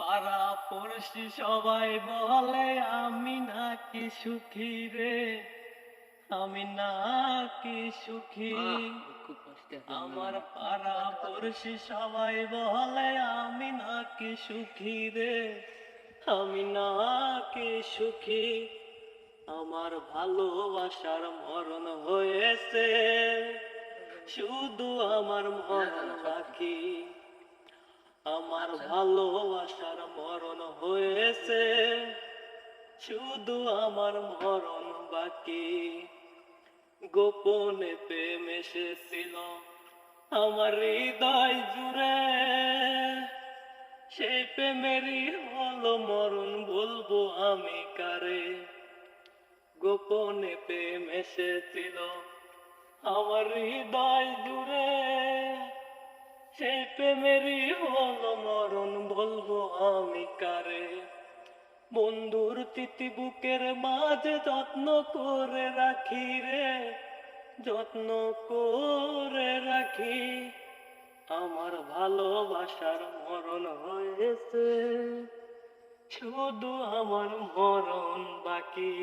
পাড়া পড়শি সবাই বলে আমি নাকি সুখী রে, আমি নাকি সুখী। খুব কষ্টে আমার পাড়া পড়শি সবাই বলে আমি নাকি সুখী রে, আমি নাকি সুখী। আমার ভালোবাসার মরণ হয়েছে, শুধু আমার মরণ বাকি। আমার ভালোবাসার মরণ হয়েছে, শুধু আমার মরণ বাকি। গোপনে প্রেম এসেছিল আমার হৃদয় জুড়ে, সেই প্রেমেরই হলো মরণ, বলবো আমি কারে। গোপনে প্রেম এসেছিল আমার হৃদয় জুড়ে, সেই প্রেমেরই হলো মরণ, বলবো আমি কারে। বন্ধুর চিঠি বুকের মাঝে যত্ন করে রাখি রে, যত্ন করে রাখি। আমার ভালোবাসার মরণ হয়েছে, শুধু আমার মরণ বাকি।